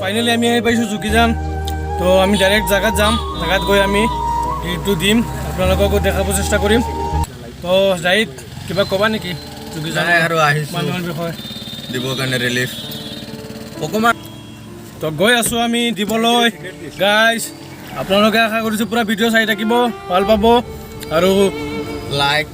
Finally আমি আহি পাইছোঁ জুকিজান। তো আমি ডাইৰেক্ট জাগাত যাম, জাগাত গৈ আমি ট্ৰিপটো দিম, আপোনালোককো দেখাব চেষ্টা কৰিম। তো জাহিদ কিবা ক'বা নেকি জুকিজানৰ আৰু আহিছোঁ মানুহৰ বিষয়ে দিবৰ কাৰণে ৰিলিফ অকণমান। তো গৈ আছোঁ আমি দিবলৈ গাইজ। আপোনালোকে আশা কৰিছোঁ পূৰা ভিডিঅ' চাই থাকিব, ভাল পাব আৰু লাইক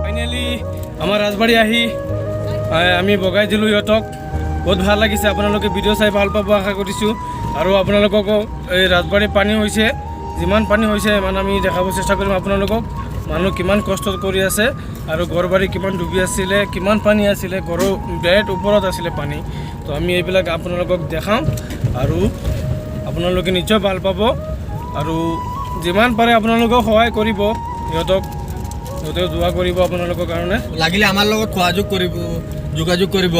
ফাইনেলি আমাৰ ৰাজবাৰী আহি আমি বগাই দিলোঁ ইহঁতক। বহুত ভাল লাগিছে, আপোনালোকে ভিডিঅ' চাই ভাল পাব আশা কৰিছোঁ। আৰু আপোনালোককো এই ৰাজবাৰী পানী হৈছে, যিমান পানী হৈছে ইমান আমি দেখাব চেষ্টা কৰিম আপোনালোকক। মানুহ কিমান কষ্ট কৰি আছে আৰু ঘৰবাৰী কিমান ডুবি আছিলে, কিমান পানী আছিলে, ঘৰৰ বেড ওপৰত আছিলে পানী। তো আমি এইবিলাক আপোনালোকক দেখাম আৰু আপোনালোকে নিশ্চয় ভাল পাব। আৰু যিমান পাৰে আপোনালোকক সহায় কৰিব, সিহঁতক দোৱা কৰিব আপোনালোকৰ কাৰণে। লাগিলে আমাৰ লগত যোগাযোগ কৰিব।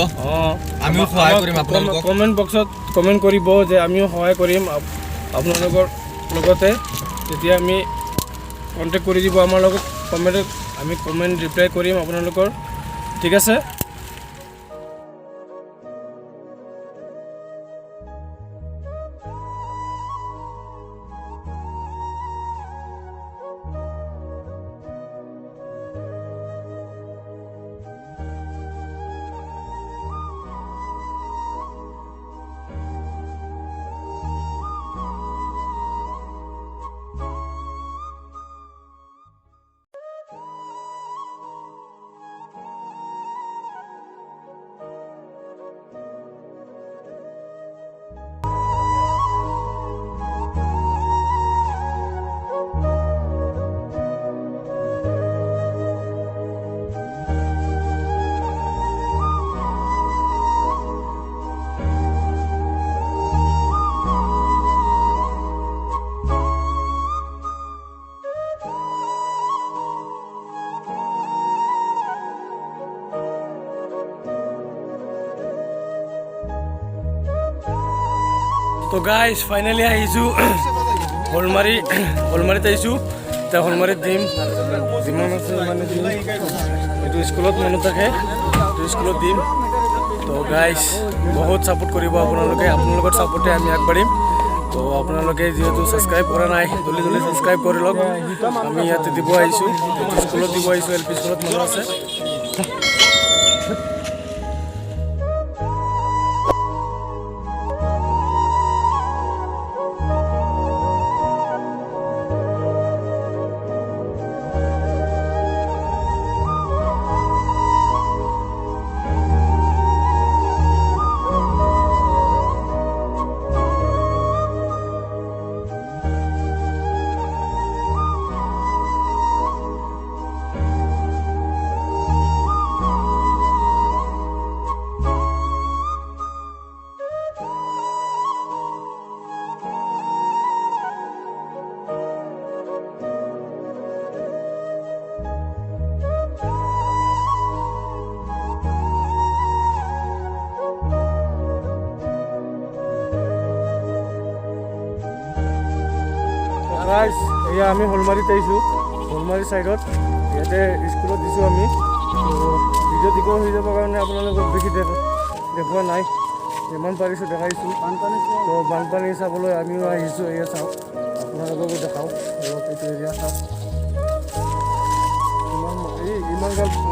আমিও সহায় কৰিম আপোনালোকক। কমেণ্ট বক্সত কমেণ্ট কৰিব যে আমিও সহায় কৰিম আপোনালোকৰ লগতে। তেতিয়া আমি কণ্টেক্ট কৰি দিব আমাৰ লগত কমেণ্টত আমি কমেণ্ট ৰিপ্লাই কৰিম আপোনালোকৰ ঠিক আছে তো গাইজ ফাইনেলি আহিছোঁ হলমাৰীত আহিছোঁ এতিয়া হলমাৰীত দিম যিমান আছে মানে দিম এইটো স্কুলত মনত থাকে এইটো স্কুলত দিম তো গাইজ বহুত ছাপোৰ্ট কৰিব আপোনালোকৰ ছাপোৰ্টে আমি আগবাঢ়িম তো আপোনালোকে যিহেতু ছাবস্ক্ৰাইব কৰা নাই জলদি ছাবস্ক্ৰাইব কৰি লওক আমি ইয়াতে দিব আহিছোঁ স্কুলত দিব আহিছোঁ LP স্কুলত মনত আছে গাইজ এয়া আমি হলমাৰীত আহিছোঁ হলমাৰী ছাইডত ইয়াতে স্কুলত দিছোঁ আমি ভিডিঅ' দীঘল হৈ যাবৰ কাৰণে আপোনালোকক বেছি দেখুওৱা নাই যিমান পাৰিছোঁ দেখাইছোঁ তো বানপানী চাবলৈ আমিও আহিছোঁ এয়া চাওক আপোনালোককো দেখাওঁ অলপ এইটো এৰিয়া চাওক ইমান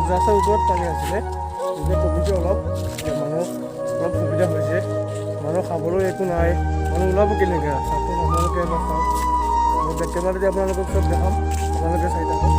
ৰাস্তাৰ ওপৰত পানী আছিলে এতিয়া কমিছে অলপ মানুহ অলপ সুবিধা হৈছে মানুহ খাবলৈ একো নাই মানুহ ওলাব কেনেকৈ চাওকচোন আপোনালোকে এবাৰ চাওক বেক কেমেৰাতে আপোনালোকক চব দেখাম আপোনালোকে চাই থাকক